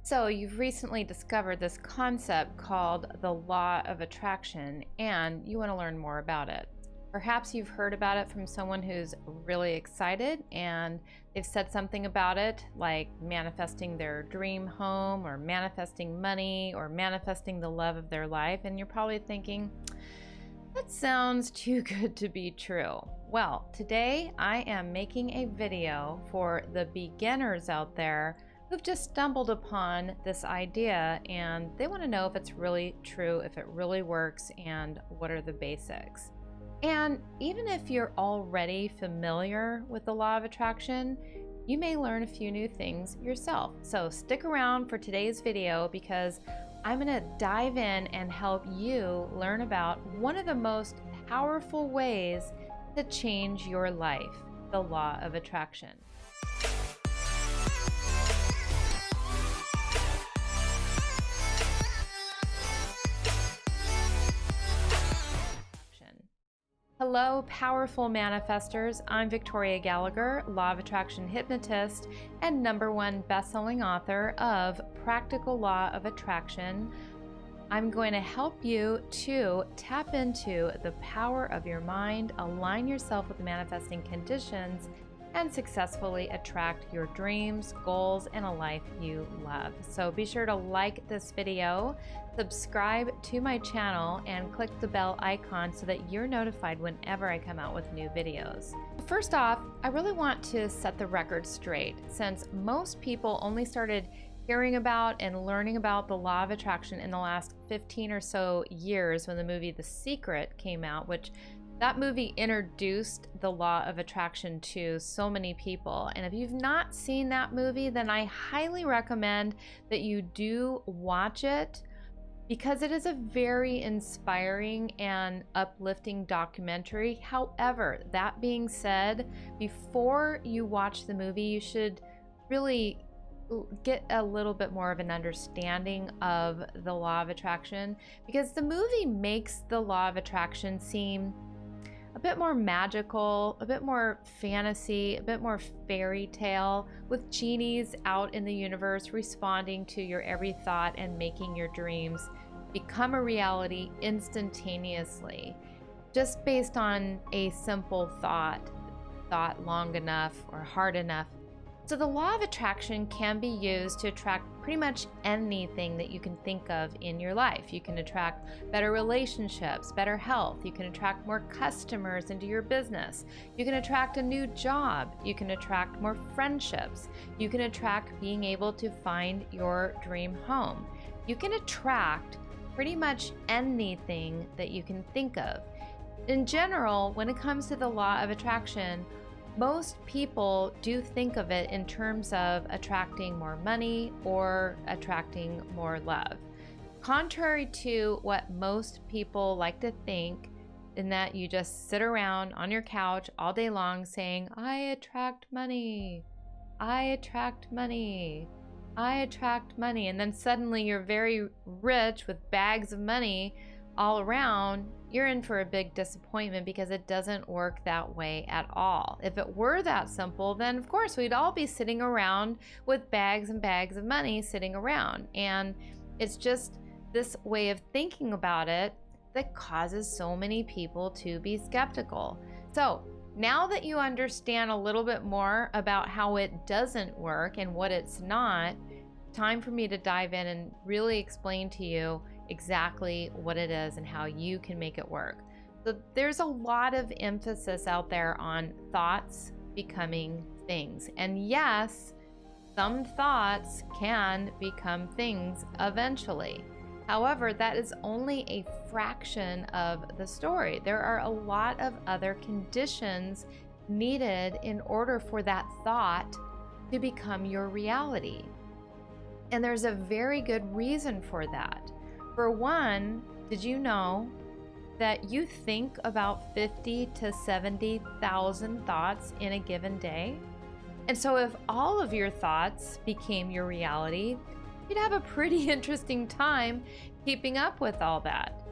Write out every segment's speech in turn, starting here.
So, you've recently discovered this concept called the law of attraction, and you want to learn more about it. Perhaps you've heard about it from someone who's really excited and they've said something about it, like manifesting their dream home, or manifesting money, or manifesting the love of their life. And you're probably thinking, that sounds too good to be true. Well, today I am making a video for the beginners out there who've just stumbled upon this idea and they want to know if it's really true, if it really works, and what are the basics. And even if you're already familiar with the law of attraction, you may learn a few new things yourself. So stick around for today's video because I'm going to dive in and help you learn about one of the most powerful ways to change your life, the law of attraction. Hello, powerful manifestors. I'm Victoria Gallagher, Law of Attraction hypnotist and #1 best-selling author of Practical Law of Attraction. I'm going to help you to tap into the power of your mind, align yourself with manifesting conditions, and successfully attract your dreams, goals, and a life you love. So be sure to like this video, subscribe to my channel, and click the bell icon so that you're notified whenever I come out with new videos. First off, I really want to set the record straight, since most people only started hearing about and learning about the law of attraction in the last 15 or so years when the movie The Secret came out, which that movie introduced the law of attraction to so many people. And if you've not seen that movie, then I highly recommend that you do watch it, because it is a very inspiring and uplifting documentary. However, that being said, before you watch the movie, you should really get a little bit more of an understanding of the law of attraction, because the movie makes the law of attraction seem a bit more magical, a bit more fantasy, a bit more fairy tale, with genies out in the universe responding to your every thought and making your dreams become a reality instantaneously, just based on a simple thought long enough or hard enough. So the law of attraction can be used to attract pretty much anything that you can think of in your life. You can attract better relationships, better health. You can attract more customers into your business. You can attract a new job. You can attract more friendships. You can attract being able to find your dream home. You can attract pretty much anything that you can think of. In general, when it comes to the law of attraction, most people do think of it in terms of attracting more money or attracting more love. Contrary to what most people like to think, in that you just sit around on your couch all day long saying, I attract money, I attract money, I attract money, and then suddenly you're very rich with bags of money all around. You're in for a big disappointment, because it doesn't work that way at all. If it were that simple, then of course we'd all be sitting around with bags and bags of money sitting around. And it's just this way of thinking about it that causes so many people to be skeptical. So now that you understand a little bit more about how it doesn't work and what it's not, time for me to dive in and really explain to you exactly what it is and how you can make it work. So there's a lot of emphasis out there on thoughts becoming things. And yes, some thoughts can become things eventually. However, that is only a fraction of the story. There are a lot of other conditions needed in order for that thought to become your reality. And there's a very good reason for that. For one, did you know that you think about 50 to 70,000 thoughts in a given day? And so if all of your thoughts became your reality, you'd have a pretty interesting time keeping up with all that.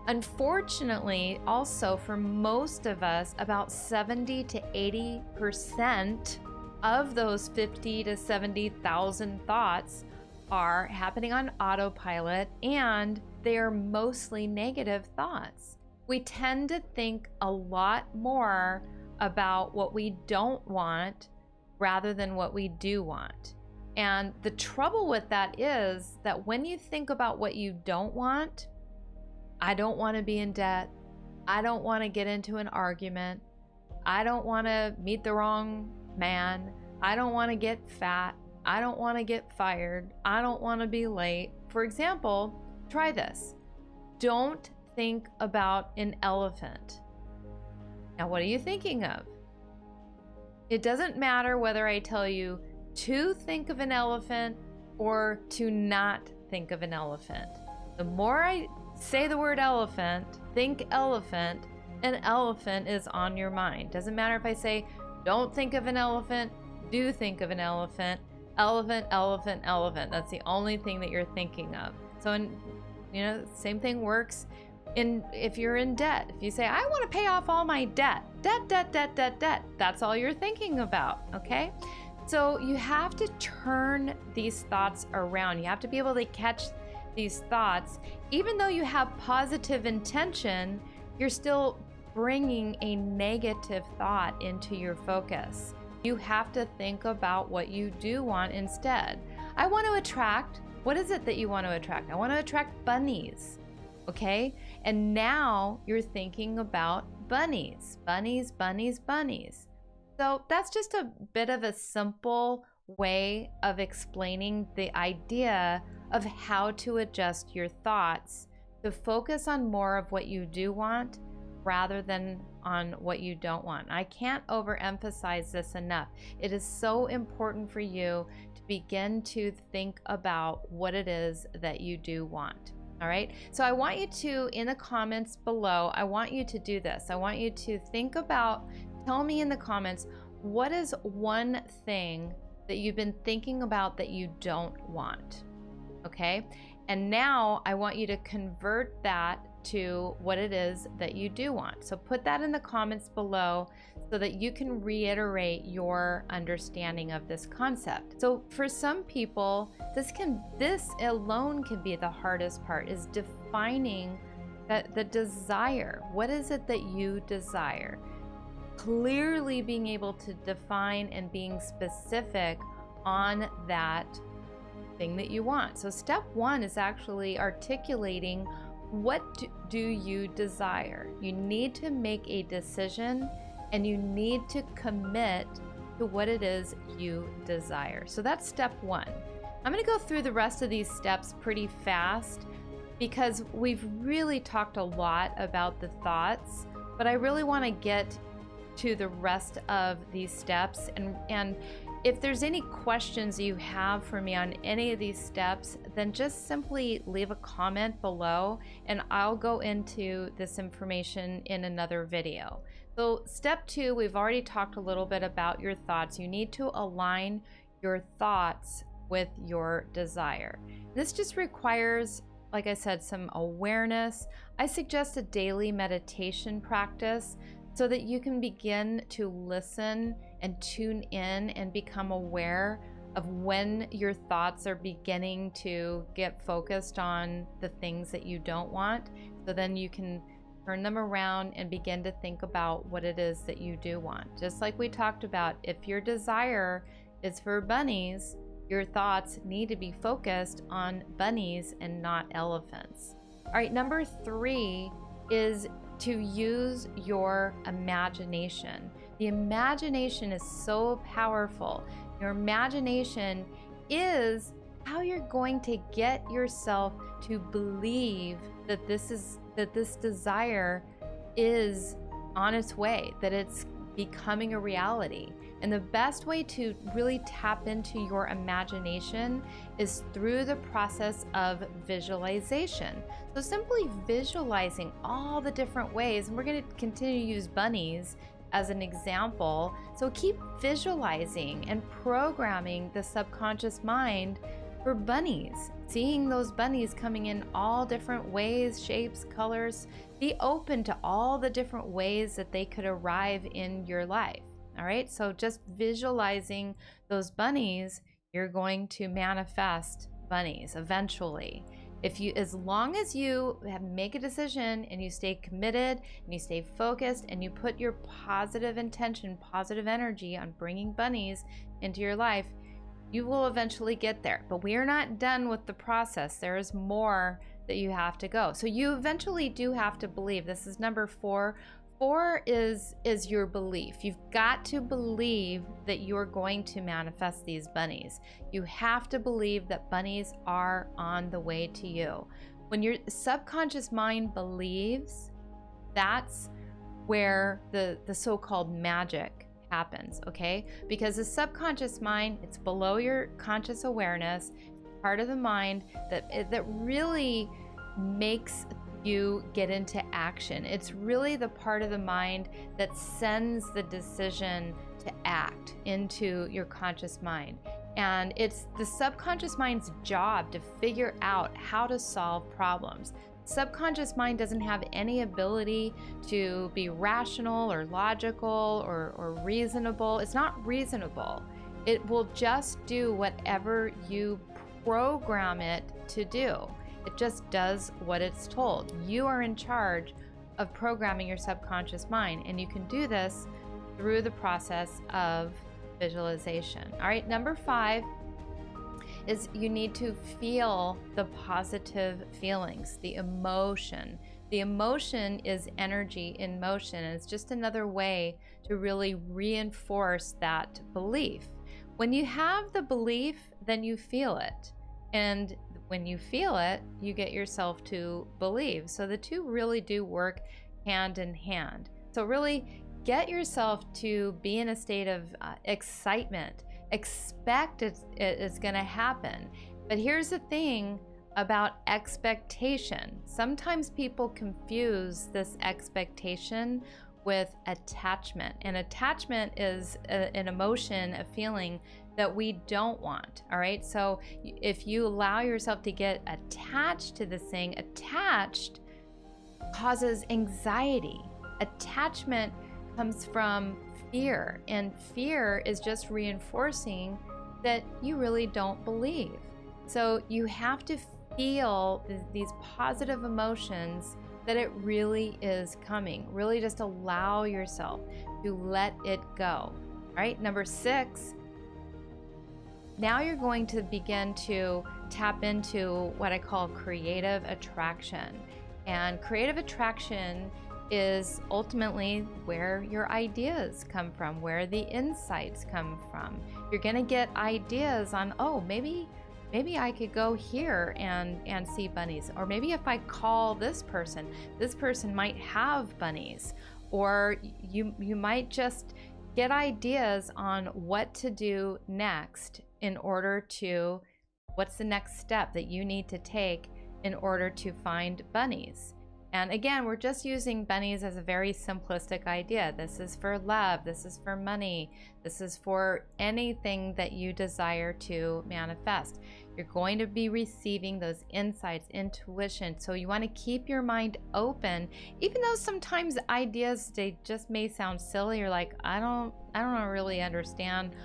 Unfortunately, also for most of us, about 70 to 80% of those 50 to 70,000 thoughts are happening on autopilot, and they are mostly negative thoughts. We tend to think a lot more about what we don't want rather than what we do want. And the trouble with that is that when you think about what you don't want, I don't want to be in debt, I don't want to get into an argument, I don't want to meet the wrong man, I don't want to get fat, I don't want to get fired, I don't want to be late. For example, try this. Don't think about an elephant. Now, what are you thinking of? It doesn't matter whether I tell you to think of an elephant or to not think of an elephant. The more I say the word elephant, think elephant, an elephant is on your mind. Doesn't matter if I say don't think of an elephant, do think of an elephant, elephant, elephant, elephant. That's the only thing that you're thinking of. So, same thing works if you're in debt. If you say, I want to pay off all my debt, debt, that's all you're thinking about, okay? So you have to turn these thoughts around. You have to be able to catch these thoughts. Even though you have positive intention, you're still bringing a negative thought into your focus. You have to think about what you do want instead. I want to attract, what is it that you want to attract? I want to attract bunnies, okay? And now you're thinking about bunnies, bunnies, bunnies, bunnies. So that's just a bit of a simple way of explaining the idea of how to adjust your thoughts to focus on more of what you do want rather than on what you don't want. I can't overemphasize this enough. It is so important for you to begin to think about what it is that you do want. All right. So I want you to, in the comments below, I want you to do this. I want you to think about, tell me in the comments, what is one thing that you've been thinking about that you don't want? Okay. And now I want you to convert that to what it is that you do want. So put that in the comments below so that you can reiterate your understanding of this concept. So for some people, this alone can be the hardest part, is defining the desire. What is it that you desire? Clearly being able to define and being specific on that thing that you want. So step one is actually articulating, what do you desire? You need to make a decision and you need to commit to what it is you desire. So that's step one. I'm going to go through the rest of these steps pretty fast because we've really talked a lot about the thoughts, but I really want to get to the rest of these steps. And if there's any questions you have for me on any of these steps, then just simply leave a comment below and I'll go into this information in another video. So step two, we've already talked a little bit about your thoughts. You need to align your thoughts with your desire. This just requires, like I said, some awareness. I suggest a daily meditation practice so that you can begin to listen and tune in and become aware of when your thoughts are beginning to get focused on the things that you don't want. So then you can turn them around and begin to think about what it is that you do want. Just like we talked about, if your desire is for bunnies, your thoughts need to be focused on bunnies and not elephants. All right, number three is to use your imagination. The imagination is so powerful. Your imagination is how you're going to get yourself to believe that this desire is on its way, that it's becoming a reality. And the best way to really tap into your imagination is through the process of visualization. So simply visualizing all the different ways, and we're going to continue to use bunnies as an example. So keep visualizing and programming the subconscious mind for bunnies, seeing those bunnies coming in all different ways, shapes, colors. Be open to all the different ways that they could arrive in your life. All right, so just visualizing those bunnies, you're going to manifest bunnies eventually. As long as you make a decision and you stay committed and you stay focused and you put your positive intention, positive energy on bringing bunnies into your life, you will eventually get there. But we are not done with the process. There is more that you have to go. So you eventually do have to believe. This is number 4. 4 is your belief. You've got to believe that you're going to manifest these bunnies. You have to believe that bunnies are on the way to you. When your subconscious mind believes, that's where the so-called magic happens, okay? Because the subconscious mind, it's below your conscious awareness, part of the mind that really makes you get into action. It's really the part of the mind that sends the decision to act into your conscious mind. And it's the subconscious mind's job to figure out how to solve problems. Subconscious mind doesn't have any ability to be rational or logical or reasonable. It's not reasonable. It will just do whatever you program it to do. It just does what it's told. You are in charge of programming your subconscious mind, and you can do this through the process of visualization. All right, number 5 is you need to feel the positive feelings, the emotion. The emotion is energy in motion, and it's just another way to really reinforce that belief. When you have the belief, then you feel it. And when you feel it, you get yourself to believe. So the two really do work hand in hand. So really get yourself to be in a state of excitement. Expect it's going to happen. But here's the thing about expectation. Sometimes people confuse this expectation with attachment. And attachment is an emotion, a feeling that we don't want. All right. So if you allow yourself to get attached to this thing, attached causes anxiety. Attachment comes from fear, and fear is just reinforcing that you really don't believe. So you have to feel these positive emotions, that it really is coming. Really just allow yourself to let it go. All right. Number 6, now you're going to begin to tap into what I call creative attraction. And creative attraction is ultimately where your ideas come from, where the insights come from. You're going to get ideas on, oh, maybe I could go here and see bunnies. Or maybe if I call this person might have bunnies. Or you might just get ideas on what to do next in order to, what's the next step that you need to take in order to find bunnies. And again, we're just using bunnies as a very simplistic idea. This is for love, this is for money, this is for anything that you desire to manifest. You're going to be receiving those insights, intuition. So you want to keep your mind open, even though sometimes ideas, they just may sound silly. You're like, I don't really understand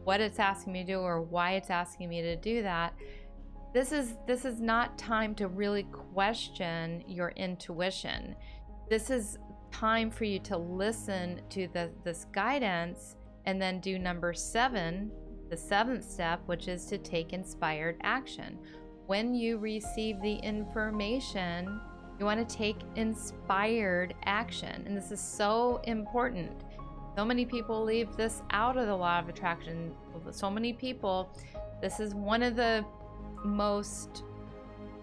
what it's asking me to do or why it's asking me to do that. This is not time to really question your intuition. This is time for you to listen to this guidance and then do number 7, the 7th step, which is to take inspired action. When you receive the information, you want to take inspired action. And this is so important. So many people leave this out of the law of attraction. So many people, this is one of the most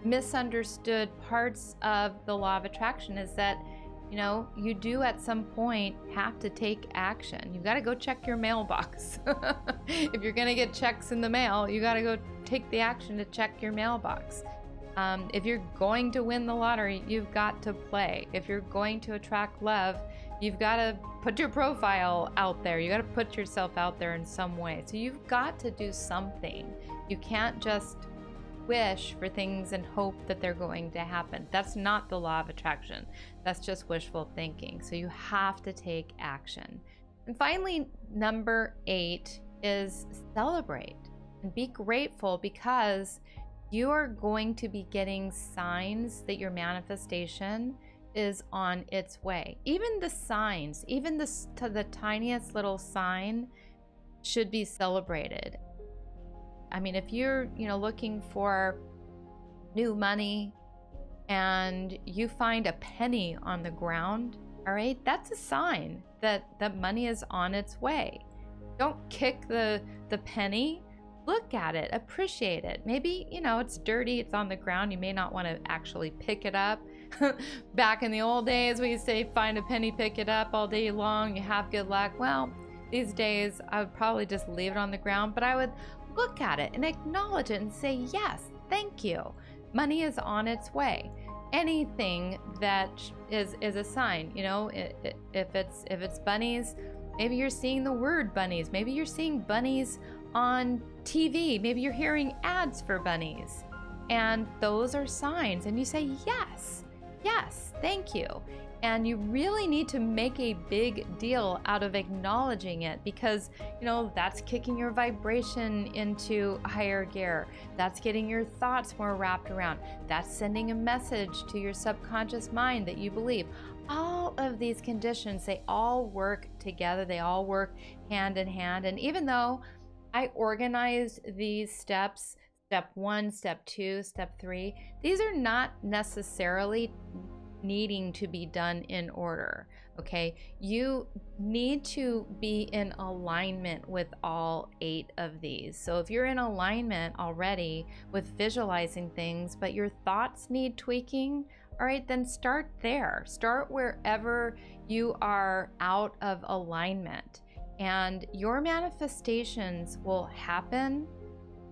misunderstood parts of the law of attraction, is that, you know, you do at some point have to take action. You got to go check your mailbox. If you're going to get checks in the mail, you got to go take the action to check your mailbox. If you're going to win the lottery, you've got to play. If you're going to attract love, you've got to put your profile out there. You got to put yourself out there in some way. So you've got to do something. You can't just wish for things and hope that they're going to happen. That's not the law of attraction. That's just wishful thinking. So you have to take action. And finally, number 8 is celebrate and be grateful, because you are going to be getting signs that your manifestation is on its way. Even the signs, even the tiniest little sign should be celebrated. I mean, if you're, looking for new money and you find a penny on the ground, all right, that's a sign that money is on its way. Don't kick the penny. Look at it, appreciate it. Maybe, it's dirty, it's on the ground. You may not want to actually pick it up. Back in the old days, we used to say, find a penny, pick it up all day long, you have good luck. Well, these days, I would probably just leave it on the ground, but I would look at it and acknowledge it and say, yes, thank you. Money is on its way. Anything that is a sign, if it's bunnies, maybe you're seeing the word bunnies. Maybe you're seeing bunnies on TV. Maybe you're hearing ads for bunnies. And those are signs. And you say, yes, thank you. And you really need to make a big deal out of acknowledging it, because, that's kicking your vibration into higher gear. That's getting your thoughts more wrapped around. That's sending a message to your subconscious mind that you believe. All of these conditions, they all work together. They all work hand in hand. And even though I organized these steps, step 1, step 2, step 3, these are not necessarily needing to be done in order. Okay, you need to be in alignment with all 8 of these. So if you're in alignment already with visualizing things, but your thoughts need tweaking, all right, then start there. Start wherever you are out of alignment, and your manifestations will happen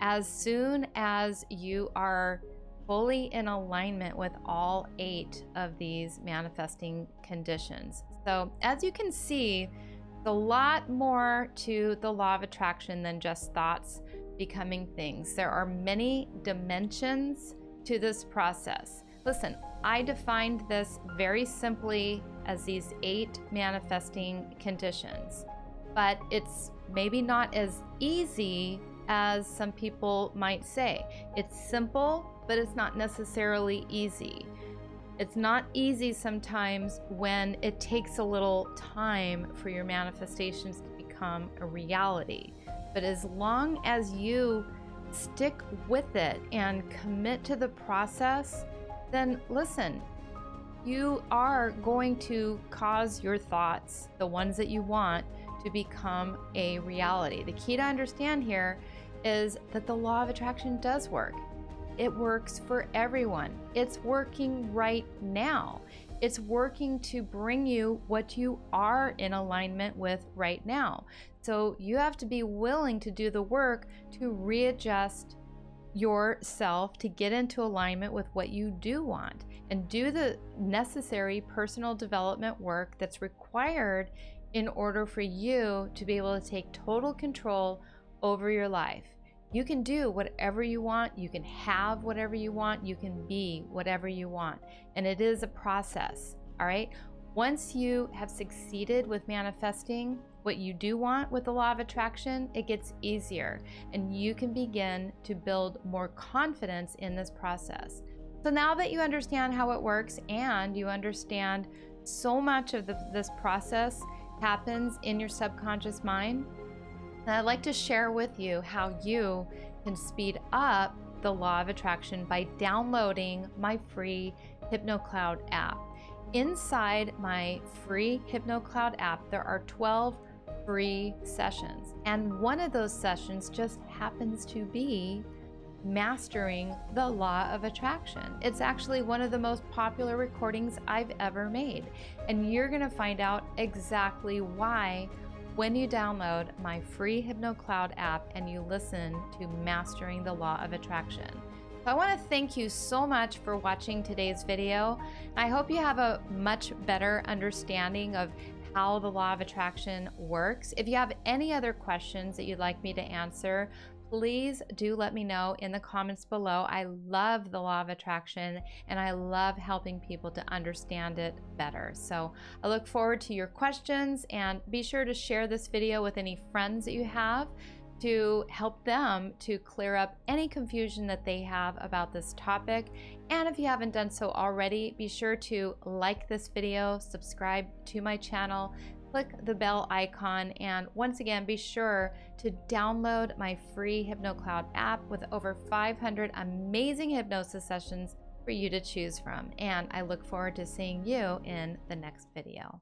as soon as you are fully in alignment with all 8 of these manifesting conditions. So as you can see, there's a lot more to the law of attraction than just thoughts becoming things. There are many dimensions to this process. Listen, I defined this very simply as these 8 manifesting conditions, but it's maybe not as easy as some people might say. It's simple, but it's not necessarily easy. It's not easy sometimes when it takes a little time for your manifestations to become a reality. But as long as you stick with it and commit to the process, then listen, you are going to cause your thoughts, the ones that you want, to become a reality. The key to understand here is that the law of attraction does work. It works for everyone. It's working right now. It's working to bring you what you are in alignment with right now. So you have to be willing to do the work to readjust yourself to get into alignment with what you do want, and do the necessary personal development work that's required in order for you to be able to take total control over your life. You can do whatever you want, you can have whatever you want, you can be whatever you want. And it is a process, all right? Once you have succeeded with manifesting what you do want with the law of attraction, it gets easier, and you can begin to build more confidence in this process. So now that you understand how it works, and you understand so much of this process happens in your subconscious mind, and I'd like to share with you how you can speed up the law of attraction by downloading my free HypnoCloud app. Inside my free HypnoCloud app, there are 12 free sessions, and one of those sessions just happens to be mastering the law of attraction. It's actually one of the most popular recordings I've ever made, and you're going to find out exactly why when you download my free HypnoCloud app and you listen to Mastering the Law of Attraction. So I want to thank you so much for watching today's video. I hope you have a much better understanding of how the law of attraction works. If you have any other questions that you'd like me to answer, please do let me know in the comments below. I love the law of attraction, and I love helping people to understand it better. So I look forward to your questions, and be sure to share this video with any friends that you have to help them to clear up any confusion that they have about this topic. And if you haven't done so already, be sure to like this video, subscribe to my channel, click the bell icon, and once again, be sure to download my free HypnoCloud app with over 500 amazing hypnosis sessions for you to choose from. And I look forward to seeing you in the next video.